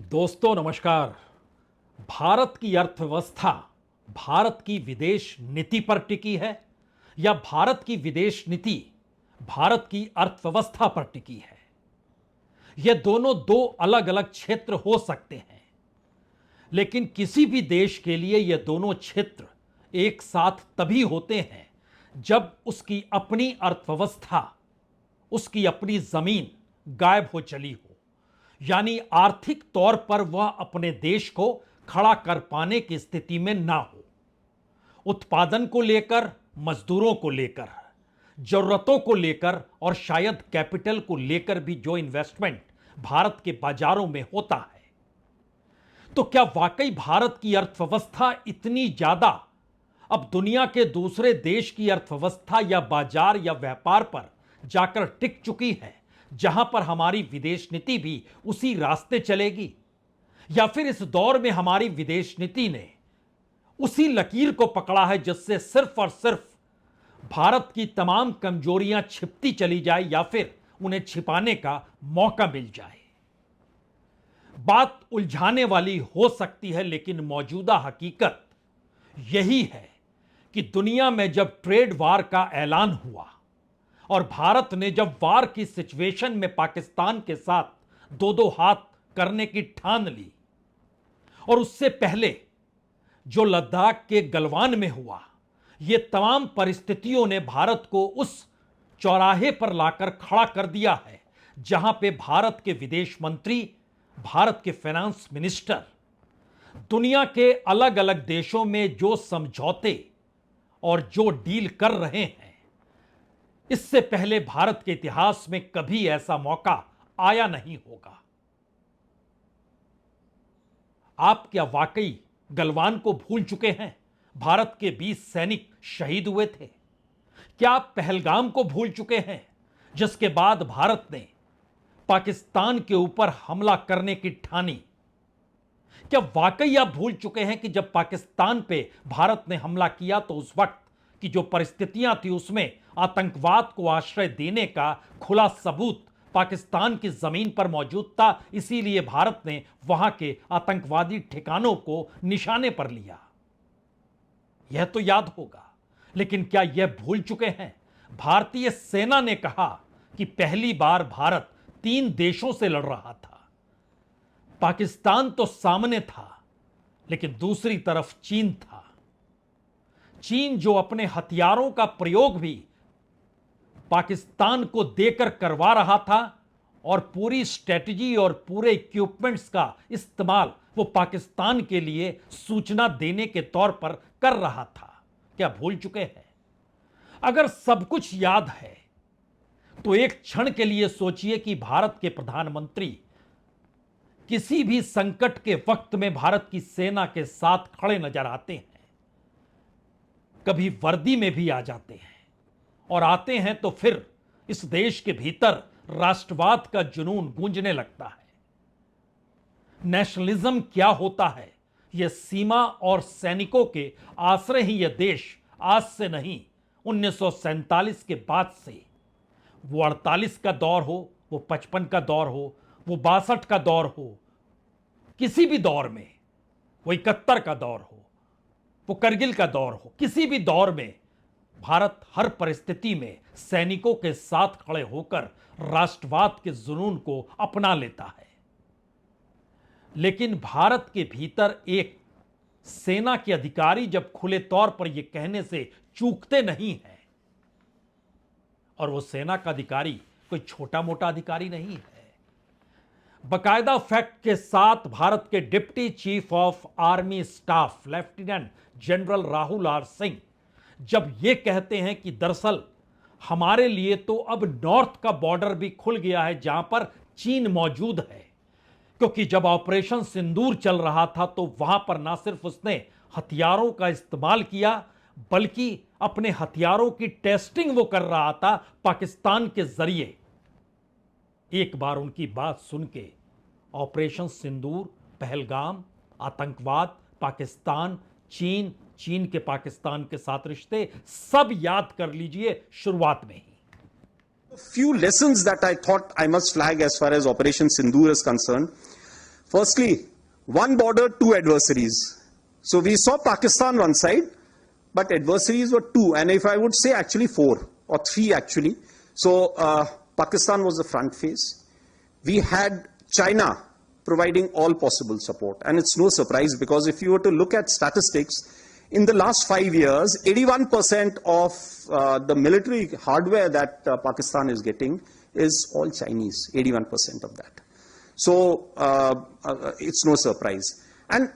दोस्तों नमस्कार। भारत की अर्थव्यवस्था भारत की विदेश नीति पर टिकी है या भारत की विदेश नीति भारत की अर्थव्यवस्था पर टिकी है? यह दोनों दो अलग अलग क्षेत्र हो सकते हैं, लेकिन किसी भी देश के लिए यह दोनों क्षेत्र एक साथ तभी होते हैं जब उसकी अपनी अर्थव्यवस्था, उसकी अपनी जमीन गायब हो चली हो, यानी आर्थिक तौर पर वह अपने देश को खड़ा कर पाने की स्थिति में ना हो। उत्पादन को लेकर, मजदूरों को लेकर, जरूरतों को लेकर और शायद कैपिटल को लेकर भी जो इन्वेस्टमेंट भारत के बाजारों में होता है, तो क्या वाकई भारत की अर्थव्यवस्था इतनी ज्यादा अब दुनिया के दूसरे देश की अर्थव्यवस्था या बाजार या व्यापार पर जाकर टिक चुकी है, जहां पर हमारी विदेश नीति भी उसी रास्ते चलेगी? या फिर इस दौर में हमारी विदेश नीति ने उसी लकीर को पकड़ा है जिससे सिर्फ और सिर्फ भारत की तमाम कमजोरियां छिपती चली जाए या फिर उन्हें छिपाने का मौका मिल जाए? बात उलझाने वाली हो सकती है, लेकिन मौजूदा हकीकत यही है कि दुनिया में जब ट्रेड वार का ऐलान हुआ और भारत ने जब वार की सिचुएशन में पाकिस्तान के साथ दो दो हाथ करने की ठान ली, और उससे पहले जो लद्दाख के गलवान में हुआ, ये तमाम परिस्थितियों ने भारत को उस चौराहे पर लाकर खड़ा कर दिया है जहां पे भारत के विदेश मंत्री, भारत के फाइनेंस मिनिस्टर दुनिया के अलग अलग देशों में जो समझौते और जो डील कर रहे हैं, इससे पहले भारत के इतिहास में कभी ऐसा मौका आया नहीं होगा। आप क्या वाकई गलवान को भूल चुके हैं? भारत के 20 सैनिक शहीद हुए थे। क्या आप पहलगाम को भूल चुके हैं, जिसके बाद भारत ने पाकिस्तान के ऊपर हमला करने की ठानी? क्या वाकई आप भूल चुके हैं कि जब पाकिस्तान पे भारत ने हमला किया तो उस वक्त की जो परिस्थितियां थी उसमें आतंकवाद को आश्रय देने का खुला सबूत पाकिस्तान की जमीन पर मौजूद था, इसीलिए भारत ने वहां के आतंकवादी ठिकानों को निशाने पर लिया? यह तो याद होगा। लेकिन क्या यह भूल चुके हैं भारतीय सेना ने कहा कि पहली बार भारत 3 देशों से लड़ रहा था? पाकिस्तान तो सामने था, लेकिन दूसरी तरफ चीन था। चीन जो अपने हथियारों का प्रयोग भी पाकिस्तान को देकर करवा रहा था और पूरी स्ट्रेटजी और पूरे इक्विपमेंट्स का इस्तेमाल वो पाकिस्तान के लिए सूचना देने के तौर पर कर रहा था। क्या भूल चुके हैं? अगर सब कुछ याद है तो एक क्षण के लिए सोचिए कि भारत के प्रधानमंत्री किसी भी संकट के वक्त में भारत की सेना के साथ खड़े नजर आते हैं, कभी वर्दी में भी आ जाते हैं, और आते हैं तो फिर इस देश के भीतर राष्ट्रवाद का जुनून गूंजने लगता है। नेशनलिज्म क्या होता है, यह सीमा और सैनिकों के आश्रय ही यह देश आज से नहीं, 1947 के बाद से, वो 48 का दौर हो, वो 55 का दौर हो, वो 62 का दौर हो, किसी भी दौर में, वो 71 का दौर हो, वो करगिल का दौर हो, किसी भी दौर में भारत हर परिस्थिति में सैनिकों के साथ खड़े होकर राष्ट्रवाद के जुनून को अपना लेता है। लेकिन भारत के भीतर एक सेना के अधिकारी जब खुले तौर पर यह कहने से चूकते नहीं हैं, और वो सेना का अधिकारी कोई छोटा मोटा अधिकारी नहीं है, बकायदा फैक्ट के साथ भारत के deputy chief of army staff lieutenant general Rahul R Singh जब ये कहते हैं कि दरअसल हमारे लिए तो अब नॉर्थ का बॉर्डर भी खुल गया है जहां पर चीन मौजूद है, क्योंकि जब ऑपरेशन सिंदूर चल रहा था तो वहां पर ना सिर्फ उसने हथियारों का इस्तेमाल किया, बल्कि अपने हथियारों की टेस्टिंग वो कर रहा था पाकिस्तान के जरिए। एक बार उनकी बात सुन के ऑपरेशन सिंदूर, पहलगाम, आतंकवाद, पाकिस्तान, चीन, चीन के पाकिस्तान के साथ रिश्ते, सब याद कर लीजिए शुरुआत में ही। A few lessons that I thought I must flag as far as Operation Sindoor is concerned. Firstly, one border, two adversaries. So we saw Pakistan one side, but adversaries were two, and if I would say actually four or three actually. So Pakistan was the front face. We had China providing all possible support, and it's no surprise because if you were to look at statistics, in the last 5 years, 81% of the military hardware that Pakistan is getting is all Chinese, 81% of that. So it's no surprise. And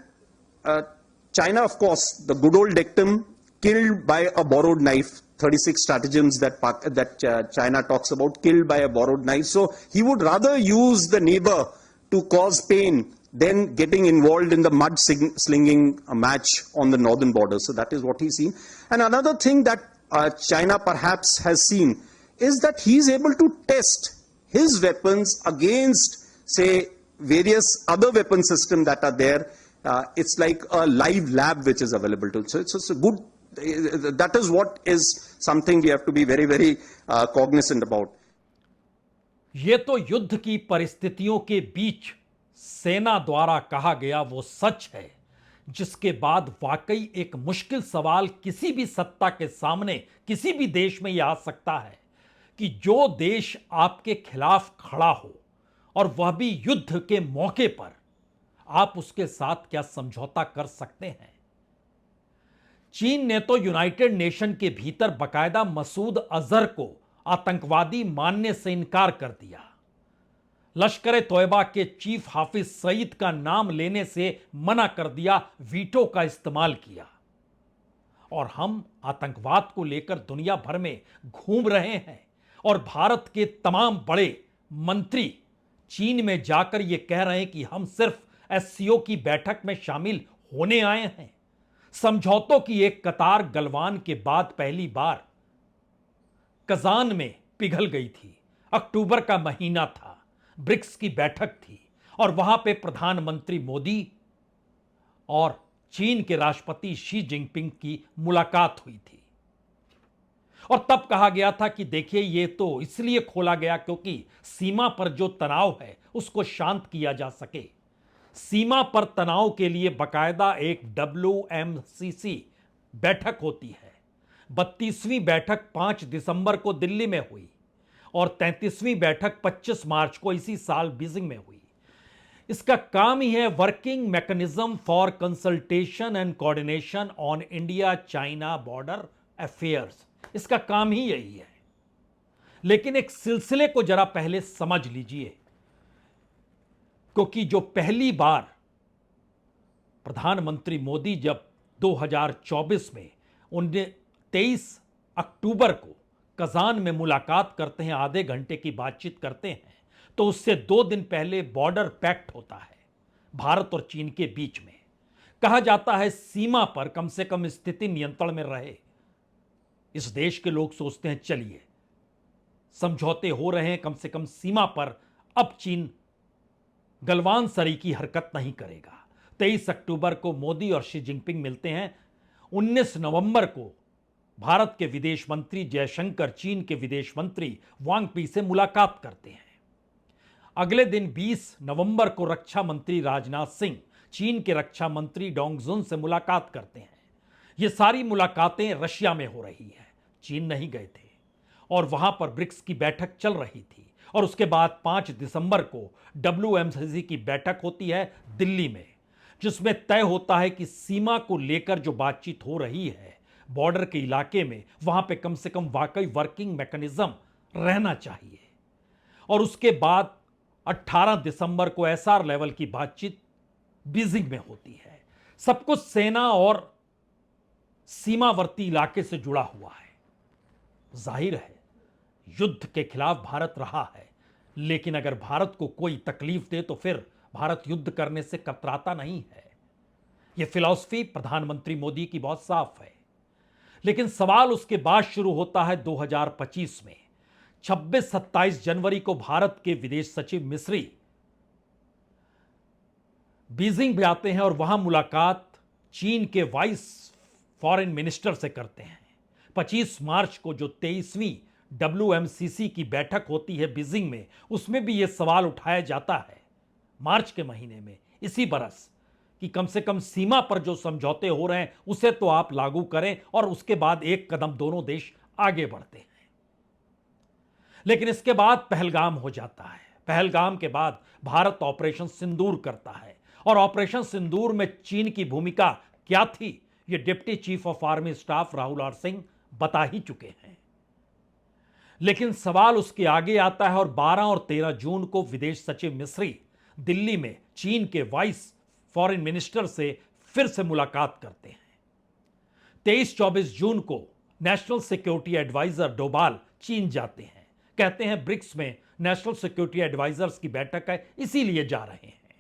China, of course, the good old dictum, killed by a borrowed knife, 36 stratagems that China talks about, killed by a borrowed knife. So he would rather use the neighbor to cause pain than getting involved in the mud slinging match on the northern border. So that is what he's seen. And another thing that China perhaps has seen is that he's able to test his weapons against, say, various other weapon systems that are there. It's like a live lab which is available to. So it's a good, that is what is something we have to be very, very cognizant about. ये तो युद्ध की परिस्थितियों के बीच सेना द्वारा कहा गया वो सच है जिसके बाद वाकई एक मुश्किल सवाल किसी भी सत्ता के सामने किसी भी देश में यह आ सकता है कि जो देश आपके खिलाफ खड़ा हो और वह भी युद्ध के मौके पर, आप उसके साथ क्या समझौता कर सकते हैं। चीन ने तो यूनाइटेड नेशन के भीतर बकायदा मसूद अजहर को आतंकवादी मानने से इनकार कर दिया। लश्कर तोयबा के चीफ हाफिज सईद का नाम लेने से मना कर दिया, वीटो का इस्तेमाल किया। और हम आतंकवाद को लेकर दुनिया भर में घूम रहे हैं और भारत के तमाम बड़े मंत्री चीन में जाकर यह कह रहे हैं कि हम सिर्फ एससीओ की बैठक में शामिल होने आए हैं। समझौतों की एक कतार गलवान के बाद पहली बार कजान में पिघल गई थी। अक्टूबर का महीना था, ब्रिक्स की बैठक थी और वहां पे प्रधानमंत्री मोदी और चीन के राष्ट्रपति शी जिनपिंग की मुलाकात हुई थी। और तब कहा गया था कि देखिए ये तो इसलिए खोला गया क्योंकि सीमा पर जो तनाव है उसको शांत किया जा सके। सीमा पर तनाव के लिए बकायदा एक WMCC बैठक होती है। 32वीं बैठक 5 दिसंबर को दिल्ली में हुई और 33वीं बैठक 25 मार्च को इसी साल बीजिंग में हुई। इसका काम ही है working mechanism for consultation and coordination on India China border affairs. इसका काम ही यही है। लेकिन एक सिलसिले को जरा पहले समझ लीजिए, क्योंकि जो पहली बार प्रधानमंत्री मोदी जब 2024 में 23 अक्टूबर को कजान में मुलाकात करते हैं, आधे घंटे की बातचीत करते हैं, तो उससे 2 दिन पहले बॉर्डर पैक्ट होता है भारत और चीन के बीच में। कहा जाता है सीमा पर कम से कम स्थिति नियंत्रण में रहे। इस देश के लोग सोचते हैं चलिए समझौते हो रहे हैं, कम से कम सीमा पर अब चीन गलवान सरी की हरकत नहीं करेगा। 23 अक्टूबर को मोदी और शी जिनपिंग मिलते हैं। 19 नवंबर को भारत के विदेश मंत्री जयशंकर चीन के विदेश मंत्री वांग पी से मुलाकात करते हैं। अगले दिन 20 नवंबर को रक्षा मंत्री राजनाथ सिंह चीन के रक्षा मंत्री डोंग जुन से मुलाकात करते हैं। ये सारी मुलाकातें रशिया में हो रही है, चीन नहीं गए थे और वहां पर ब्रिक्स की बैठक चल रही थी। और उसके बाद 5 दिसंबर को WMCC की बैठक होती है दिल्ली में, जिसमें तय होता है कि सीमा को लेकर जो बातचीत हो रही है बॉर्डर के इलाके में, वहां पे कम से कम वाकई वर्किंग मैकेनिज्म रहना चाहिए। और उसके बाद 18 दिसंबर को SR लेवल की बातचीत बीजिंग में होती है। सब कुछ सेना और सीमावर्ती इलाके से जुड़ा हुआ है। जाहिर है युद्ध के खिलाफ भारत रहा है, लेकिन अगर भारत को कोई तकलीफ दे तो फिर भारत युद्ध करने से कतराता नहीं है। यह फिलॉसफी प्रधानमंत्री मोदी की बहुत साफ है। लेकिन सवाल उसके बाद शुरू होता है 2025 में। 26-27 जनवरी को भारत के विदेश सचिव मिस्री बीजिंग भी आते हैं और वहां मुलाकात चीन के वाइस फॉरेन मिनिस्टर से करते हैं। 25 मार्च को जो 23वीं WMCC की बैठक होती है बीजिंग में, उसमें भी यह सवाल उठाया जाता है मार्च के महीने में इसी बरस कि कम से कम सीमा पर जो समझौते हो रहे हैं उसे तो आप लागू करें और उसके बाद एक कदम दोनों देश आगे बढ़ते हैं। लेकिन इसके बाद पहलगाम हो जाता है। पहलगाम के बाद भारत ऑपरेशन सिंदूर करता है और ऑपरेशन सिंदूर में चीन की भूमिका क्या थी यह deputy chief of army staff Rahul R Singh बता ही चुके हैं। लेकिन सवाल उसके आगे आता है और 12 और 13 जून को विदेश सचिव मिस्री दिल्ली में चीन के वाइस फॉरेन मिनिस्टर से फिर से मुलाकात करते हैं। 23-24 जून को नेशनल सिक्योरिटी एडवाइजर डोभाल चीन जाते हैं। कहते हैं ब्रिक्स में नेशनल सिक्योरिटी एडवाइजर्स की बैठक है, इसीलिए जा रहे हैं।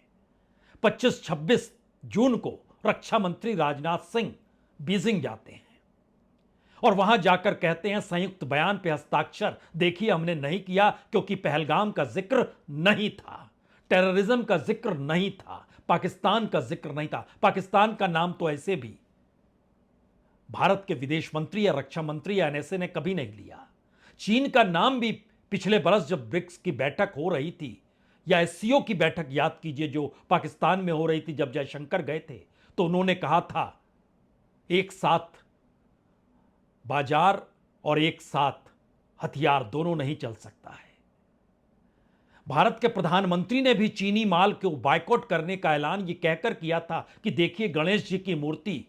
25-26 जून को रक्षा मंत्री राजनाथ सिंह बीजिंग जाते हैं और वहां जाकर कहते हैं संयुक्त बयान पे हस्ताक्षर देखिए हमने नहीं किया क्योंकि पहलगाम का जिक्र नहीं था, टेररिज्म का जिक्र नहीं था, पाकिस्तान का जिक्र नहीं था। पाकिस्तान का नाम तो ऐसे भी भारत के विदेश मंत्री या रक्षा मंत्री या एनएसए ने कभी नहीं लिया। चीन का नाम भी पिछले बरस जब ब्रिक्स की बैठक हो रही थी या एससीओ की बैठक याद कीजिए जो पाकिस्तान में हो रही थी, जब जयशंकर गए थे तो उन्होंने कहा था एक साथ बाजार और एक साथ हथियार दोनों नहीं चल सकता है। भारत के प्रधानमंत्री ने भी चीनी माल को बायकॉट करने का ऐलान ये कहकर किया था कि देखिए गणेश जी की मूर्ति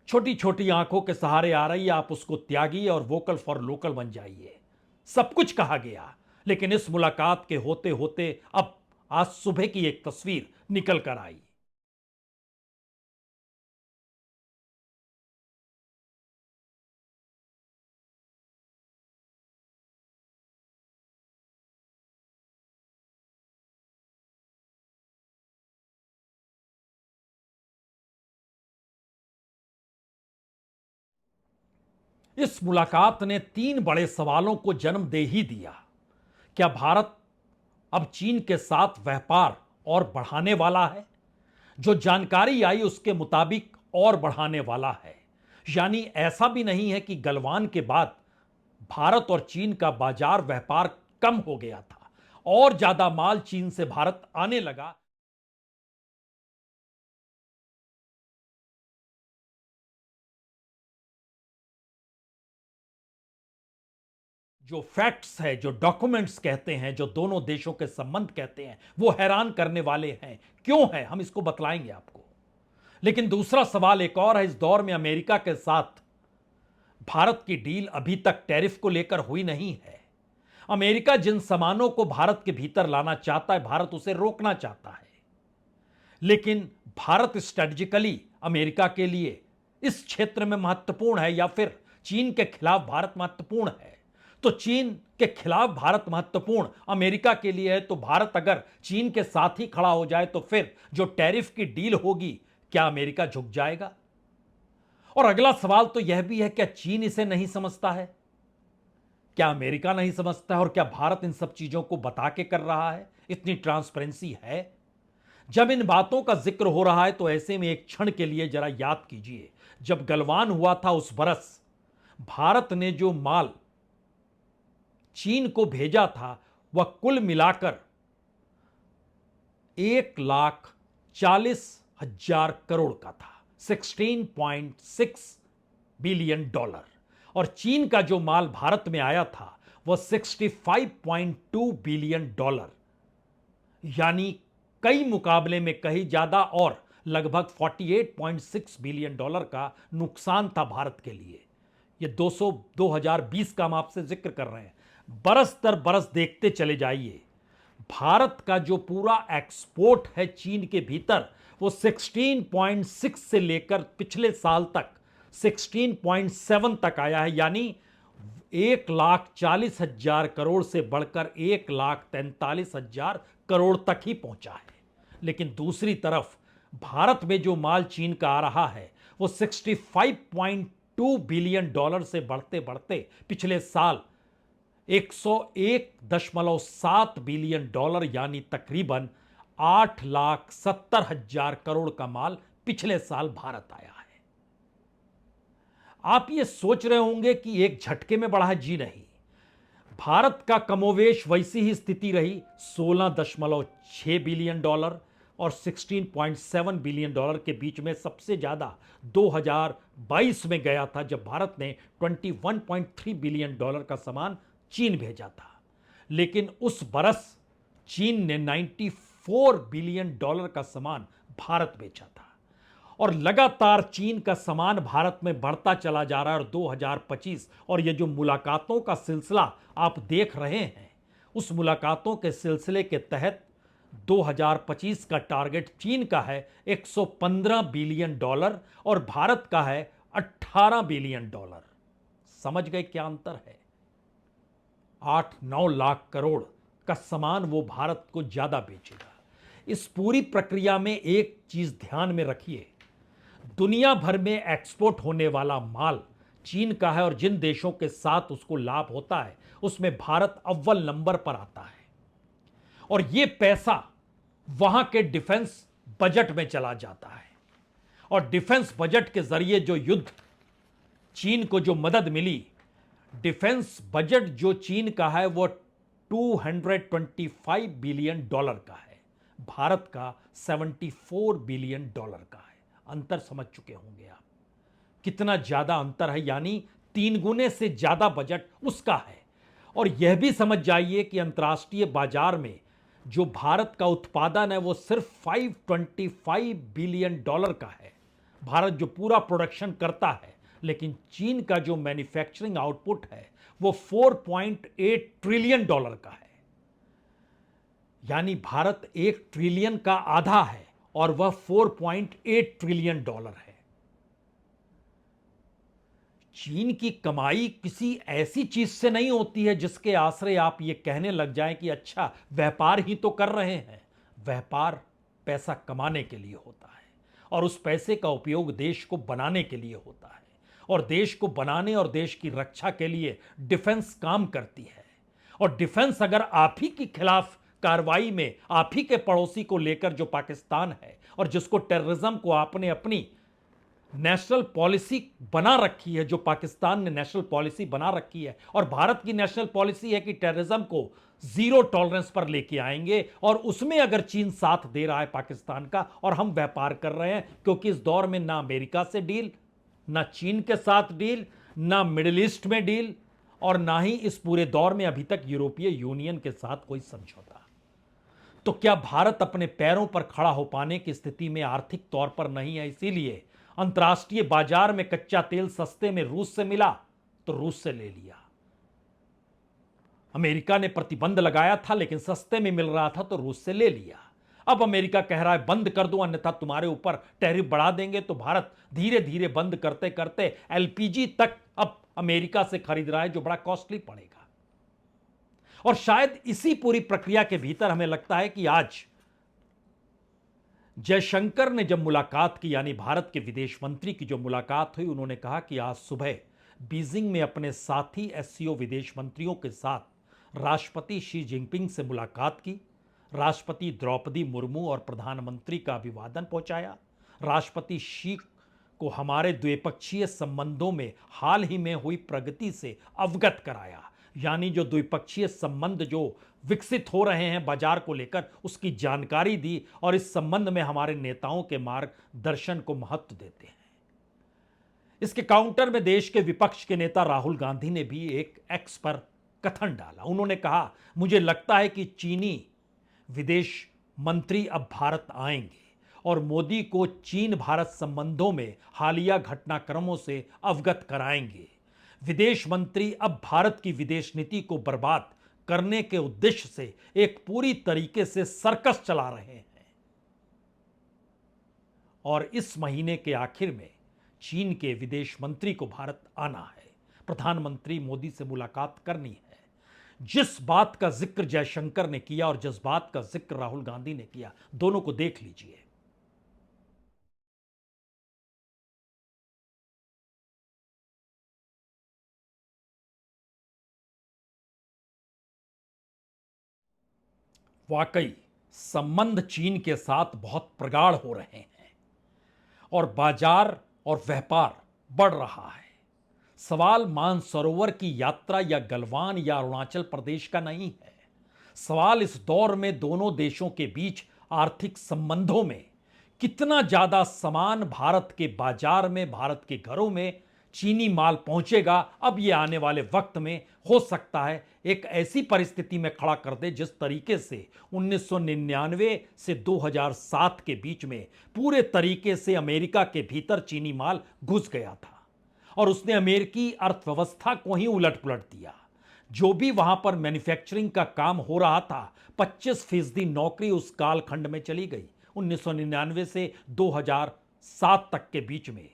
छोटी छोटी आंखों के सहारे आ रही है, आप उसको त्यागिए और वोकल फॉर लोकल बन जाइए। सब कुछ कहा गया, लेकिन इस मुलाकात के होते होते अब आज सुबह की एक तस्वीर निकल कर आई। इस मुलाकात ने 3 बड़े सवालों को जन्म दे ही दिया। क्या भारत अब चीन के साथ व्यापार और बढ़ाने वाला है? जो जानकारी आई उसके मुताबिक और बढ़ाने वाला है। यानी ऐसा भी नहीं है कि गलवान के बाद भारत और चीन का बाजार व्यापार कम हो गया था और ज्यादा माल चीन से भारत आने लगा। जो फैक्ट्स है, जो डॉक्यूमेंट्स कहते हैं, जो दोनों देशों के संबंध कहते हैं, वो हैरान करने वाले हैं। क्यों है हम इसको बतलाएंगे आपको। लेकिन दूसरा सवाल एक और है, इस दौर में अमेरिका के साथ भारत की डील अभी तक टैरिफ को लेकर हुई नहीं है। अमेरिका जिन सामानों को भारत के भीतर लाना चाहता है भारत उसे रोकना चाहता है। लेकिन भारत स्ट्रेटेजिकली अमेरिका के लिए इस क्षेत्र में महत्वपूर्ण है या फिर चीन के खिलाफ भारत महत्वपूर्ण है? तो चीन के खिलाफ भारत महत्वपूर्ण अमेरिका के लिए है, तो भारत अगर चीन के साथ ही खड़ा हो जाए तो फिर जो टैरिफ की डील होगी क्या अमेरिका झुक जाएगा? और अगला सवाल तो यह भी है, क्या चीन इसे नहीं समझता है? क्या अमेरिका नहीं समझता है? और क्या भारत इन सब चीजों को बता के कर रहा है? इतनी ट्रांसपेरेंसी है? जब इन बातों का जिक्र हो रहा है तो ऐसे में एक क्षण के लिए जरा याद कीजिए, जब गलवान हुआ था उस बरस भारत ने जो माल चीन को भेजा था वह कुल मिलाकर 1,40,000 करोड़ का था, 16.6 बिलियन डॉलर। और चीन का जो माल भारत में आया था वह 65.2 बिलियन डॉलर, यानी कई मुकाबले में कहीं ज्यादा और लगभग 48.6 बिलियन डॉलर का नुकसान था भारत के लिए। यह 2020 का हम आपसे जिक्र कर रहे हैं। बरस दर बरस देखते चले जाइए, भारत का जो पूरा एक्सपोर्ट है चीन के भीतर वो 16.6 से लेकर पिछले साल तक 16.7 तक आया है, यानी 1,40,000 करोड़ से बढ़कर 1,43,000 करोड़ तक ही पहुंचा है। लेकिन दूसरी तरफ भारत में जो माल चीन का आ रहा है वो 65.2 बिलियन डॉलर से बढ़ते बढ़ते पिछले साल 101.7 बिलियन डॉलर यानी तकरीबन 8,70,000 करोड़ का माल पिछले साल भारत आया है। आप ये सोच रहे होंगे कि एक झटके में बढ़ा है। जी नहीं, भारत का कमोवेश वैसी ही स्थिति रही। 16.6 बिलियन डॉलर और 16.7 बिलियन डॉलर के बीच में सबसे ज्यादा 2022 में गया था, जब भारत ने 21.3 बिलियन डॉलर का सामान चीन भेजा था। लेकिन उस बरस चीन ने 94 बिलियन डॉलर का सामान भारत बेचा था। और लगातार चीन का सामान भारत में बढ़ता चला जा रहा है। और 2025 और ये जो मुलाकातों का सिलसिला आप देख रहे हैं, उस मुलाकातों के सिलसिले के तहत 2025 का टारगेट चीन का है 115 बिलियन डॉलर और भारत का है 18 बिलियन डॉलर। समझ गए क्या अंतर है? 8-9 लाख करोड़ का सामान वो भारत को ज्यादा बेचेगा। इस पूरी प्रक्रिया में एक चीज ध्यान में रखिए, दुनिया भर में एक्सपोर्ट होने वाला माल चीन का है और जिन देशों के साथ उसको लाभ होता है उसमें भारत अव्वल नंबर पर आता है। और ये पैसा वहां के डिफेंस बजट में चला जाता है। और डिफेंस बजट के जरिए जो युद्ध चीन को जो मदद मिली, डिफेंस बजट जो चीन का है वो 225 बिलियन डॉलर का है, भारत का 74 बिलियन डॉलर का है। अंतर समझ चुके होंगे आप, कितना ज्यादा अंतर है, यानी 3 गुने से ज्यादा बजट उसका है। और यह भी समझ जाइए कि अंतर्राष्ट्रीय बाजार में जो भारत का उत्पादन है वो सिर्फ 525 बिलियन डॉलर का है, भारत जो पूरा प्रोडक्शन करता है। लेकिन चीन का जो मैन्युफैक्चरिंग आउटपुट है वो 4.8 ट्रिलियन डॉलर का है, यानी भारत 1 ट्रिलियन का आधा है और वह 4.8 ट्रिलियन डॉलर है। चीन की कमाई किसी ऐसी चीज से नहीं होती है जिसके आश्रय आप ये कहने लग जाएं कि अच्छा व्यापार ही तो कर रहे हैं। व्यापार पैसा कमाने के लिए होता है और उस पैसे का उपयोग देश को बनाने के लिए होता है। और देश को बनाने और देश की रक्षा के लिए डिफेंस काम करती है। और डिफेंस अगर आप ही के खिलाफ कार्रवाई में आप ही के पड़ोसी को लेकर जो पाकिस्तान है और जिसको टेररिज्म को आपने अपनी नेशनल पॉलिसी बना रखी है, जो पाकिस्तान ने नेशनल पॉलिसी बना रखी है और भारत की नेशनल पॉलिसी है कि टेररिज्म को जीरो टॉलरेंस पर लेके आएंगे, और उसमें अगर चीन साथ दे रहा है पाकिस्तान का और हम व्यापार कर रहे हैं, क्योंकि इस दौर में ना अमेरिका से डील, ना चीन के साथ डील, ना मिडिल ईस्ट में डील, और ना ही इस पूरे दौर में अभी तक यूरोपीय यूनियन के साथ कोई समझौता। तो क्या भारत अपने पैरों पर खड़ा हो पाने की स्थिति में आर्थिक तौर पर नहीं है? इसीलिए अंतर्राष्ट्रीय बाजार में कच्चा तेल सस्ते में रूस से मिला तो रूस से ले लिया। अमेरिका ने प्रतिबंध लगाया था लेकिन सस्ते में मिल रहा था तो रूस से ले लिया। अब अमेरिका कह रहा है बंद कर दो अन्यथा तुम्हारे ऊपर टैरिफ बढ़ा देंगे, तो भारत धीरे धीरे बंद करते करते एलपीजी तक अब अमेरिका से खरीद रहा है, जो बड़ा कॉस्टली पड़ेगा। और शायद इसी पूरी प्रक्रिया के भीतर हमें लगता है कि आज जयशंकर ने जब मुलाकात की, यानी भारत के विदेश मंत्री की जो मुलाकात हुई, उन्होंने कहा कि आज सुबह बीजिंग में अपने साथी एससीओ विदेश मंत्रियों के साथ राष्ट्रपति शी जिनपिंग से मुलाकात की, राष्ट्रपति द्रौपदी मुर्मू और प्रधानमंत्री का अभिवादन पहुंचाया, राष्ट्रपति शी को हमारे द्विपक्षीय संबंधों में हाल ही में हुई प्रगति से अवगत कराया, यानी जो द्विपक्षीय संबंध जो विकसित हो रहे हैं बाजार को लेकर उसकी जानकारी दी, और इस संबंध में हमारे नेताओं के मार्गदर्शन को महत्व देते हैं। इसके काउंटर में देश के विपक्ष के नेता राहुल गांधी ने भी एक एक्स पर कथन डाला। उन्होंने कहा, मुझे लगता है कि चीनी विदेश मंत्री अब भारत आएंगे और मोदी को चीन भारत संबंधों में हालिया घटनाक्रमों से अवगत कराएंगे। विदेश मंत्री अब भारत की विदेश नीति को बर्बाद करने के उद्देश्य से एक पूरी तरीके से सर्कस चला रहे हैं। और इस महीने के आखिर में चीन के विदेश मंत्री को भारत आना है, प्रधानमंत्री मोदी से मुलाकात करनी है। जिस बात का जिक्र जयशंकर ने किया और जिस बात का जिक्र राहुल गांधी ने किया, दोनों को देख लीजिए। वाकई संबंध चीन के साथ बहुत प्रगाढ़ हो रहे हैं और बाजार और व्यापार बढ़ रहा है। सवाल मानसरोवर की यात्रा या गलवान या अरुणाचल प्रदेश का नहीं है। सवाल इस दौर में दोनों देशों के बीच आर्थिक संबंधों में कितना ज्यादा सामान भारत के बाजार में, भारत के घरों में चीनी माल पहुंचेगा, अब यह आने वाले वक्त में हो सकता है एक ऐसी परिस्थिति में खड़ा कर दे जिस तरीके से 1999 से 2007 के बीच में पूरे तरीके से अमेरिका के भीतर चीनी माल घुस गया था और उसने अमेरिकी अर्थव्यवस्था को ही उलट पुलट दिया। जो भी वहां पर मैन्युफैक्चरिंग का काम हो रहा था, 25% नौकरी उस कालखंड में चली गई 1999 से 2007 तक के बीच में,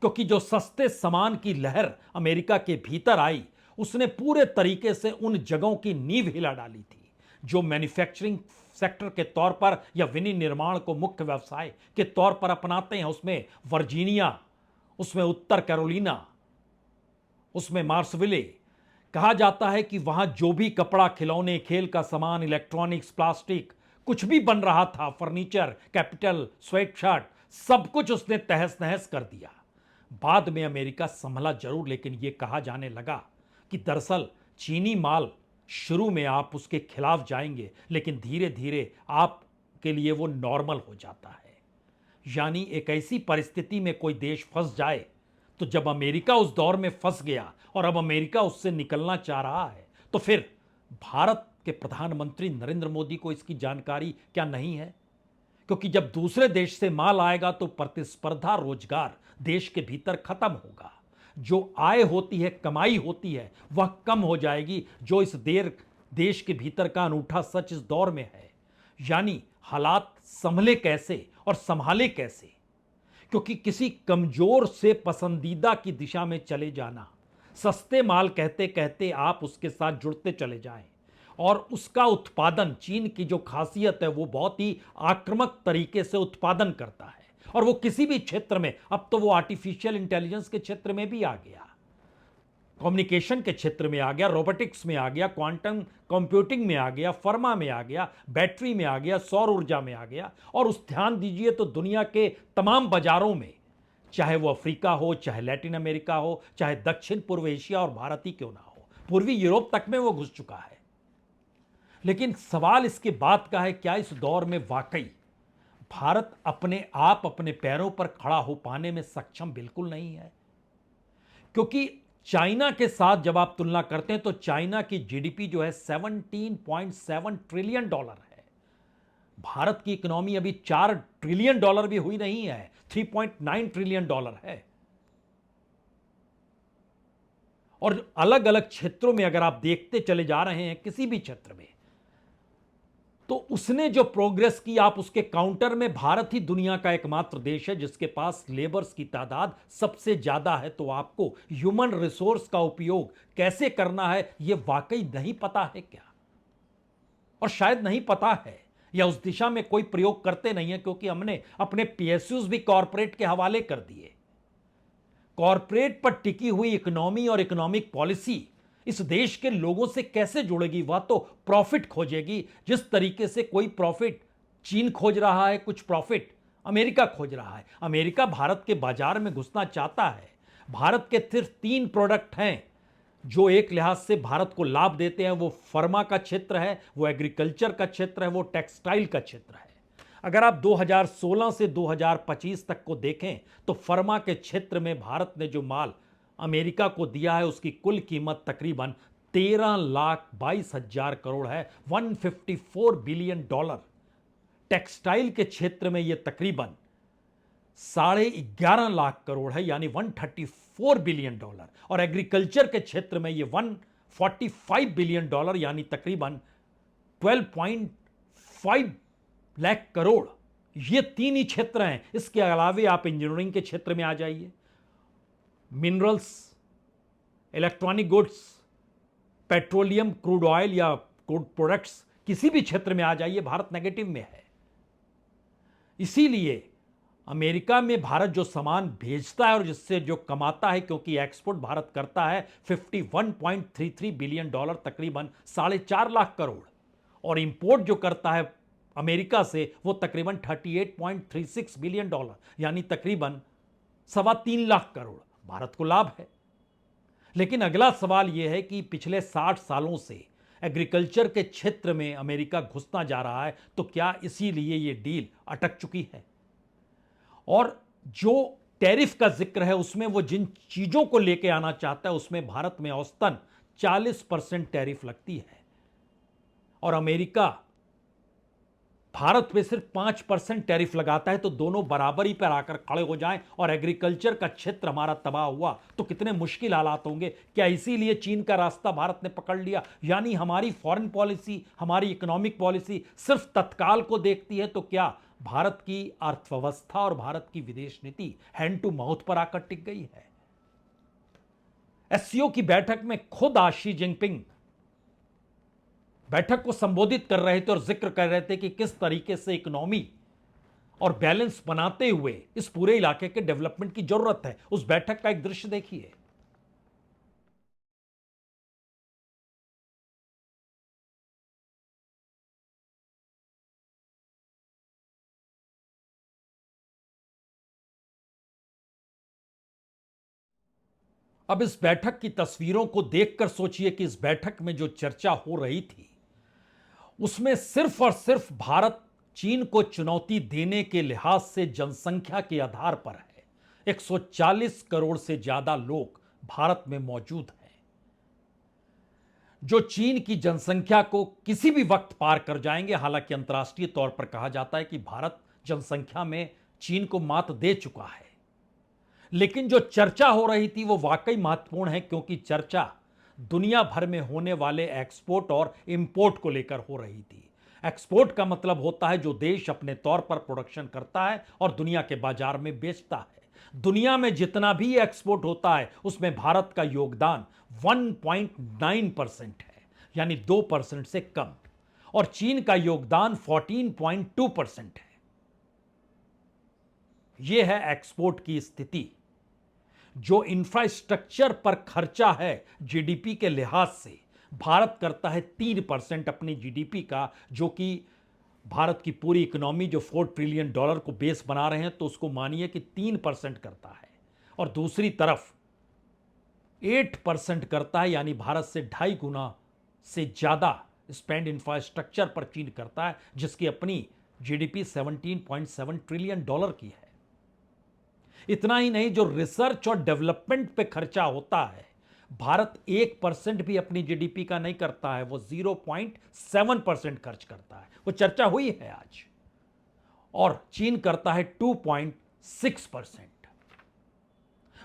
क्योंकि जो सस्ते सामान की लहर अमेरिका के भीतर आई उसने पूरे तरीके से उन जगहों की नींव हिला डाली थी जो मैन्युफैक्चरिंग सेक्टर के तौर पर या विनिर्माण को मुख्य व्यवसाय के तौर पर अपनाते हैं। उसमें वर्जीनिया, उसमें उत्तर कैरोलिना, उसमें मार्सविले। कहा जाता है कि वहां जो भी कपड़ा, खिलौने, खेल का सामान, इलेक्ट्रॉनिक्स, प्लास्टिक, कुछ भी बन रहा था, फर्नीचर, कैपिटल, स्वेट शर्ट, सब कुछ उसने तहस नहस कर दिया। बाद में अमेरिका संभला जरूर, लेकिन यह कहा जाने लगा कि दरअसल चीनी माल शुरू में आप उसके खिलाफ जाएंगे लेकिन धीरे धीरे आपके लिए वो नॉर्मल हो जाता है। यानी एक ऐसी परिस्थिति में कोई देश फंस जाए, तो जब अमेरिका उस दौर में फंस गया और अब अमेरिका उससे निकलना चाह रहा है, तो फिर भारत के प्रधानमंत्री नरेंद्र मोदी को इसकी जानकारी क्या नहीं है? क्योंकि जब दूसरे देश से माल आएगा तो प्रतिस्पर्धा, रोजगार देश के भीतर खत्म होगा। जो आय होती है, कमाई होती है, वह कम हो जाएगी, जो इस देश के भीतर का अनूठा सच इस दौर में है। यानी हालात संभले कैसे और संभाले कैसे? क्योंकि किसी कमजोर से पसंदीदा की दिशा में चले जाना, सस्ते माल कहते कहते आप उसके साथ जुड़ते चले जाएं और उसका उत्पादन, चीन की जो खासियत है वो बहुत ही आक्रामक तरीके से उत्पादन करता है और वो किसी भी क्षेत्र में, अब तो वो आर्टिफिशियल इंटेलिजेंस के क्षेत्र में भी आ गया, कम्युनिकेशन के क्षेत्र में आ गया, रोबोटिक्स में आ गया, क्वांटम कंप्यूटिंग में आ गया, फार्मा में आ गया, बैटरी में आ गया, सौर ऊर्जा में आ गया। और उस ध्यान दीजिए तो दुनिया के तमाम बाजारों में, चाहे वो अफ्रीका हो, चाहे लैटिन अमेरिका हो, चाहे दक्षिण पूर्व एशिया और भारत ही क्यों ना हो, पूर्वी यूरोप तक में वो घुस चुका है। लेकिन सवाल इसके बाद का है, क्या इस दौर में वाकई भारत अपने आप अपने पैरों पर खड़ा हो पाने में सक्षम बिल्कुल नहीं है? क्योंकि चाइना के साथ जब आप तुलना करते हैं तो चाइना की जीडीपी जो है 17.7 ट्रिलियन डॉलर है। भारत की इकोनॉमी अभी 4 ट्रिलियन डॉलर भी हुई नहीं है, 3.9 ट्रिलियन डॉलर है। और अलग अलग क्षेत्रों में अगर आप देखते चले जा रहे हैं, किसी भी क्षेत्र में, तो उसने जो प्रोग्रेस की, आप उसके काउंटर में भारत ही दुनिया का एकमात्र देश है जिसके पास लेबर्स की तादाद सबसे ज्यादा है। तो आपको ह्यूमन रिसोर्स का उपयोग कैसे करना है यह वाकई नहीं पता है क्या? और शायद नहीं पता है या उस दिशा में कोई प्रयोग करते नहीं है, क्योंकि हमने अपने पीएसयूज भी कॉरपोरेट के हवाले कर दिए। कॉरपोरेट पर टिकी हुई इकोनॉमी और इकोनॉमिक पॉलिसी इस देश के लोगों से कैसे जुड़ेगी? वह तो प्रॉफिट खोजेगी। जिस तरीके से कोई प्रॉफिट चीन खोज रहा है, कुछ प्रॉफिट अमेरिका खोज रहा है। अमेरिका भारत के बाजार में घुसना चाहता है। भारत के सिर्फ 3 प्रोडक्ट हैं जो एक लिहाज से भारत को लाभ देते हैं। वो फार्मा का क्षेत्र है, वो एग्रीकल्चर का क्षेत्र है, वो टेक्सटाइल का क्षेत्र है। अगर आप 2016 से 2025 तक को देखें तो फार्मा के क्षेत्र में भारत ने जो माल अमेरिका को दिया है उसकी कुल कीमत तकरीबन 13,22,000 करोड़ है, 154 बिलियन डॉलर। टेक्सटाइल के क्षेत्र में यह तकरीबन 11.5 लाख करोड़ है, यानी 134 बिलियन डॉलर। और एग्रीकल्चर के क्षेत्र में यह 145 बिलियन डॉलर, यानी तकरीबन 12.5 लाख करोड़। ये 3 ही क्षेत्र हैं। इसके अलावे आप इंजीनियरिंग के क्षेत्र में आ जाइए, minerals, electronic goods, petroleum, crude oil या क्रूड प्रोडक्ट्स, किसी भी क्षेत्र में आ जाइए, भारत नेगेटिव में है। इसीलिए अमेरिका में भारत जो सामान भेजता है और जिससे जो कमाता है, क्योंकि एक्सपोर्ट भारत करता है 51.33 बिलियन डॉलर, तकरीबन 4.5 लाख करोड़, और इंपोर्ट जो करता है अमेरिका से वो तकरीबन 38.36 बिलियन डॉलर, यानी तकरीबन 3.25 लाख करोड़। भारत को लाभ है। लेकिन अगला सवाल यह है कि पिछले 60 सालों से एग्रीकल्चर के क्षेत्र में अमेरिका घुसना जा रहा है, तो क्या इसीलिए यह डील अटक चुकी है? और जो टैरिफ का जिक्र है उसमें वो जिन चीजों को लेके आना चाहता है उसमें भारत में औसतन 40% टैरिफ लगती है और अमेरिका भारत पे सिर्फ 5% टैरिफ लगाता है। तो दोनों बराबरी पर आकर खड़े हो जाएं और एग्रीकल्चर का क्षेत्र हमारा तबाह हुआ तो कितने मुश्किल हालात होंगे। क्या इसीलिए चीन का रास्ता भारत ने पकड़ लिया? यानी हमारी फॉरेन पॉलिसी, हमारी इकोनॉमिक पॉलिसी सिर्फ तत्काल को देखती है, तो क्या भारत की अर्थव्यवस्था और भारत की विदेश नीति हैंड टू माउथ पर आकर टिक गई है? एससीओ की बैठक में खुद आज शी जिनपिंग बैठक को संबोधित कर रहे थे और जिक्र कर रहे थे कि किस तरीके से इकोनॉमी और बैलेंस बनाते हुए इस पूरे इलाके के डेवलपमेंट की जरूरत है। उस बैठक का एक दृश्य देखिए। अब इस बैठक की तस्वीरों को देखकर सोचिए कि इस बैठक में जो चर्चा हो रही थी उसमें सिर्फ और सिर्फ भारत चीन को चुनौती देने के लिहाज से जनसंख्या के आधार पर है। 140 करोड़ से ज्यादा लोग भारत में मौजूद हैं, जो चीन की जनसंख्या को किसी भी वक्त पार कर जाएंगे। हालांकि अंतर्राष्ट्रीय तौर पर कहा जाता है कि भारत जनसंख्या में चीन को मात दे चुका है, लेकिन जो चर्चा हो रही थी वो वाकई महत्वपूर्ण है, क्योंकि चर्चा दुनिया भर में होने वाले एक्सपोर्ट और इंपोर्ट को लेकर हो रही थी। एक्सपोर्ट का मतलब होता है जो देश अपने तौर पर प्रोडक्शन करता है और दुनिया के बाजार में बेचता है। दुनिया में जितना भी एक्सपोर्ट होता है उसमें भारत का योगदान 1.9% है, यानी 2% से कम, और चीन का योगदान 14.2% है। यह है एक्सपोर्ट की स्थिति। जो इंफ्रास्ट्रक्चर पर खर्चा है जीडीपी के लिहाज से, भारत करता है 3% अपनी जीडीपी का, जो कि भारत की पूरी इकोनॉमी जो $4 ट्रिलियन को बेस बना रहे हैं, तो उसको मानिए कि 3% करता है। और दूसरी तरफ 8% करता है, यानी भारत से 2.5 गुना से ज्यादा स्पेंड इंफ्रास्ट्रक्चर पर चीन करता है, जिसकी अपनी जीडीपी $17.7 ट्रिलियन की है। इतना ही नहीं, जो रिसर्च और डेवलपमेंट पे खर्चा होता है, भारत 1% भी अपनी जीडीपी का नहीं करता है, वो 0.7% खर्च करता है। वो चर्चा हुई है आज। और चीन करता है 2.6%।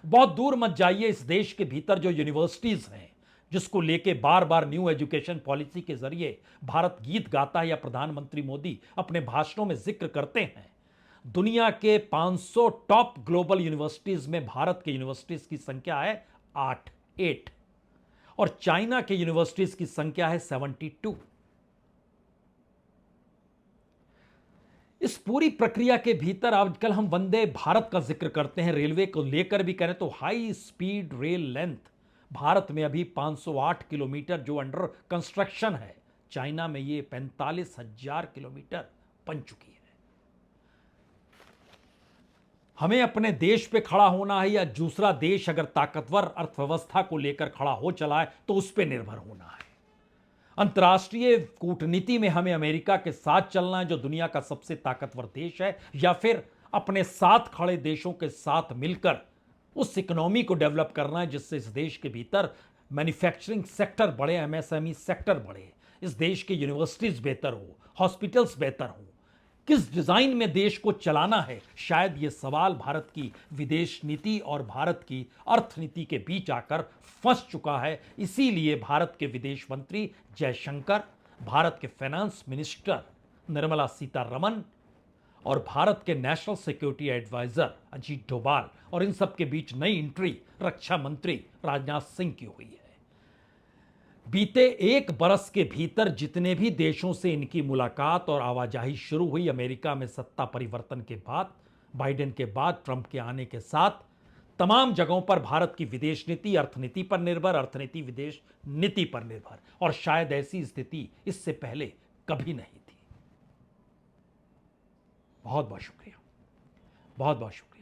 बहुत दूर मत जाइए, इस देश के भीतर जो यूनिवर्सिटीज हैं, जिसको लेके बार बार न्यू एजुकेशन पॉलिसी के जरिए भारत गीत गाता है या प्रधानमंत्री मोदी अपने भाषणों में जिक्र करते हैं, दुनिया के 500 टॉप ग्लोबल यूनिवर्सिटीज में भारत के यूनिवर्सिटीज की संख्या है 8 और चाइना के यूनिवर्सिटीज की संख्या है 72। इस पूरी प्रक्रिया के भीतर आजकल हम वंदे भारत का जिक्र करते हैं, रेलवे को लेकर भी करें तो high speed rail length Bharat में अभी 508 किलोमीटर जो अंडर कंस्ट्रक्शन है, चाइना में ये 45,000 किलोमीटर बन चुकी है। हमें अपने देश पे खड़ा होना है या दूसरा देश अगर ताकतवर अर्थव्यवस्था को लेकर खड़ा हो चला है तो उस पर निर्भर होना है। अंतर्राष्ट्रीय कूटनीति में हमें अमेरिका के साथ चलना है जो दुनिया का सबसे ताकतवर देश है, या फिर अपने साथ खड़े देशों के साथ मिलकर उस इकोनॉमी को डेवलप करना है जिससे इस देश के भीतर मैन्युफैक्चरिंग सेक्टर बढ़े, एमएसएमई सेक्टर बढ़े, इस देश के यूनिवर्सिटीज बेहतर हो, हॉस्पिटल्स बेहतर हो। किस डिजाइन में देश को चलाना है, शायद यह सवाल भारत की विदेश नीति और भारत की अर्थनीति के बीच आकर फंस चुका है। इसीलिए भारत के विदेश मंत्री जयशंकर, भारत के फाइनेंस मिनिस्टर निर्मला सीतारमण और भारत के national security adviser Ajit Doval, और इन सब के बीच नई एंट्री रक्षा मंत्री राजनाथ सिंह की हुई है। बीते 1 बरस के भीतर जितने भी देशों से इनकी मुलाकात और आवाजाही शुरू हुई, अमेरिका में सत्ता परिवर्तन के बाद, बाइडेन के बाद, ट्रंप के आने के साथ, तमाम जगहों पर भारत की विदेश नीति अर्थनीति पर निर्भर, अर्थनीति विदेश नीति पर निर्भर, और शायद ऐसी स्थिति इससे पहले कभी नहीं थी। बहुत बहुत शुक्रिया, बहुत बहुत शुक्रिया।